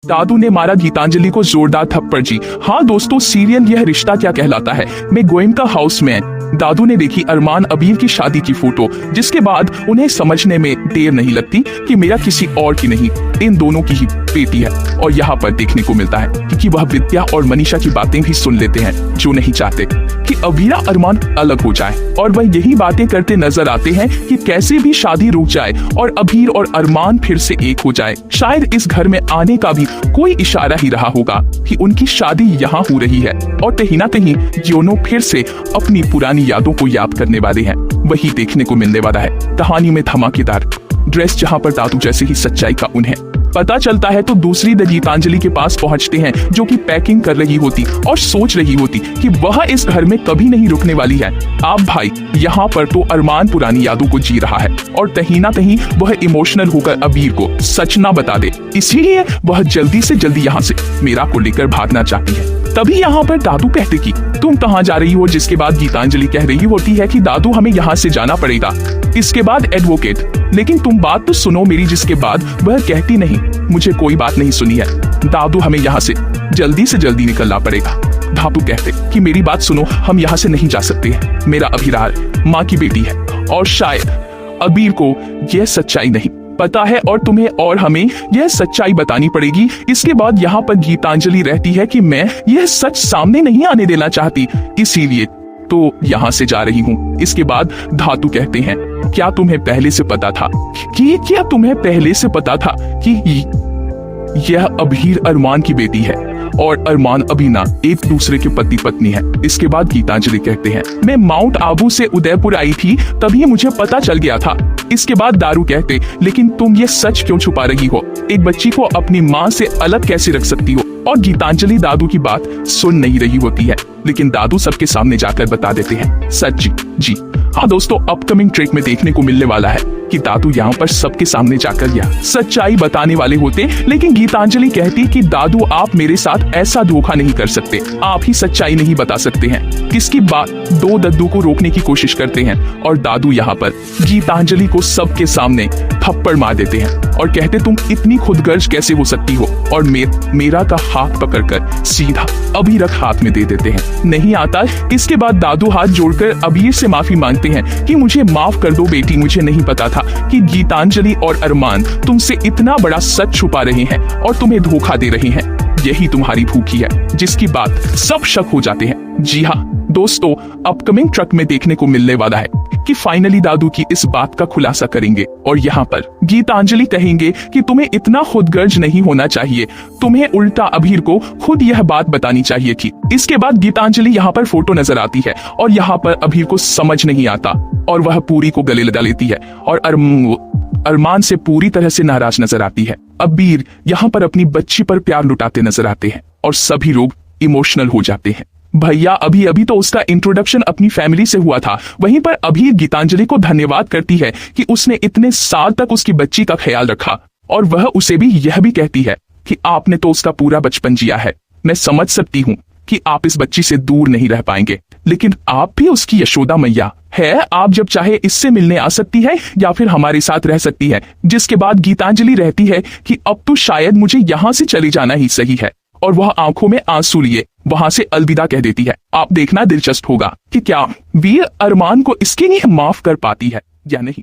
दादू ने मारा गीतांजलि को जोरदार थप्पड़। जी हाँ दोस्तों, सीरियल यह रिश्ता क्या कहलाता है में गोयनका हाउसमैन दादू ने देखी अरमान अबीर की शादी की फोटो, जिसके बाद उन्हें समझने में देर नहीं लगती कि मेरा किसी और की नहीं, इन दोनों की ही बेटी है। और यहाँ पर देखने को मिलता है कि वह विद्या और मनीषा की बातें भी सुन लेते हैं, जो नहीं चाहते कि अबीरा अरमान अलग हो जाए। और वह यही बातें करते नजर आते हैं कि कैसे भी शादी रुक जाए और अबीर और अरमान फिर से एक हो जाए। शायद इस घर में आने का भी कोई इशारा ही रहा होगा कि उनकी शादी यहाँ हो रही है और कहीं ना कहीं दोनों फिर से अपनी पुरानी यादों को याद करने वाले हैं। वही देखने को मिलने वाला है। कहानी में धमाकेदार ड्रेस, जहाँ पर दादू जैसे ही सच्चाई का उन्हें पता चलता है तो दूसरी गीतांजलि के पास पहुंचते हैं, जो कि पैकिंग कर रही होती और सोच रही होती कि वह इस घर में कभी नहीं रुकने वाली है। आप भाई, यहाँ पर तो अरमान पुरानी यादों को जी रहा है और कहीं ना कहीं वह इमोशनल होकर अबीर को सच ना बता दे, इसीलिए वह जल्दी से जल्दी यहाँ से मीरा को लेकर भागना चाहती है। तभी यहाँ पर दादू कहते कि तुम कहाँ जा रही हो, जिसके बाद गीतांजलि कह रही होती है कि दादू हमें यहाँ से जाना पड़ेगा। इसके बाद एडवोकेट, लेकिन तुम बात तो सुनो मेरी, जिसके बाद वह कहती नहीं, मुझे कोई बात नहीं सुनी है दादू, हमें यहाँ से जल्दी निकलना पड़ेगा। दादू कहते कि मेरी बात सुनो, हम यहाँ से नहीं जा सकते हैं। मेरा अभिरार माँ की बेटी है और शायद अबीर को यह सच्चाई नहीं पता है और तुम्हें और हमें यह सच्चाई बतानी पड़ेगी। इसके बाद यहाँ पर गीतांजलि रहती है कि मैं यह सच सामने नहीं आने देना चाहती, इसीलिए तो यहाँ से जा रही हूँ। इसके बाद धातु कहते हैं, क्या तुम्हें पहले से पता था कि यह अबीर अरमान की बेटी है और अरमान अबीना एक दूसरे के पति पत्नी है। इसके बाद गीतांजलि कहते हैं, मैं माउंट आबू से उदयपुर आई थी, तभी मुझे पता चल गया था। इसके बाद दारू कहते, लेकिन तुम ये सच क्यों छुपा रही हो? एक बच्ची को अपनी माँ से अलग कैसे रख सकती हो? और गीतांजलि दादू की बात सुन नहीं रही होती है, लेकिन दादू सबके सामने जाकर बता देते हैं सच। जी हाँ दोस्तों, अपकमिंग ट्रैक में देखने को मिलने वाला है कि दादू यहाँ पर सबके सामने जाकर यह सच्चाई बताने वाले होते, लेकिन गीतांजलि कहती कि दादू आप मेरे साथ ऐसा धोखा नहीं कर सकते, आप ही सच्चाई नहीं बता सकते हैं। किसकी बात दो दद्दू को रोकने की कोशिश करते हैं और दादू यहाँ पर गीतांजलि को सबके सामने थप्पड़ मार देते हैं और कहते तुम इतनी खुदगर्ज कैसे हो सकती हो, और मेरा का हाथ पकड़कर सीधा अबीर हाथ में दे देते हैं, नहीं आता। इसके बाद दादू हाथ जोड़कर अबीर से माफी मांगते हैं कि मुझे माफ कर दो बेटी, मुझे नहीं पता था कि गीतांजलि और अरमान तुमसे इतना बड़ा सच छुपा रहे हैं और तुम्हें धोखा दे रहे हैं। यही तुम्हारी भूखी है, जिसकी बात सब शक हो जाते हैं। जी हाँ दोस्तों, अपकमिंग ट्रक में देखने को मिलने वाला है कि फाइनली दादू की इस बात का खुलासा करेंगे और यहाँ पर गीतांजलि कहेंगे कि तुम्हें इतना खुदगर्ज नहीं होना चाहिए, तुम्हें उल्टा अबीर को खुद यह बात बतानी चाहिए थी। इसके बाद गीतांजलि यहाँ पर फोटो नजर आती है और यहाँ पर अबीर को समझ नहीं आता और वह पूरी को गले लगा लेती है और अरमान से पूरी तरह से नाराज नजर आती है। अबीर यहाँ पर अपनी बच्ची पर प्यार लुटाते नजर आते हैं और सभी लोग इमोशनल हो जाते हैं। भैया अभी तो उसका इंट्रोडक्शन अपनी फैमिली से हुआ था, वहीं पर अबीर गीतांजलि को धन्यवाद करती है कि उसने इतने साल तक उसकी बच्ची का ख्याल रखा और वह उसे भी यह भी कहती है कि आपने तो उसका पूरा बचपन जिया है। मैं समझ सकती हूँ कि आप इस बच्ची से दूर नहीं रह पाएंगे, लेकिन आप भी उसकी यशोदा मैया है, आप जब चाहे इससे मिलने आ सकती है या फिर हमारे साथ रह सकती है। जिसके बाद गीतांजलि रहती है कि अब तो शायद मुझे यहाँ से चले जाना ही सही है और वह आंखों में आंसू लिए वहां से अलविदा कह देती है। आप देखना दिलचस्प होगा कि क्या वीर अरमान को इसके लिए माफ कर पाती है या नहीं।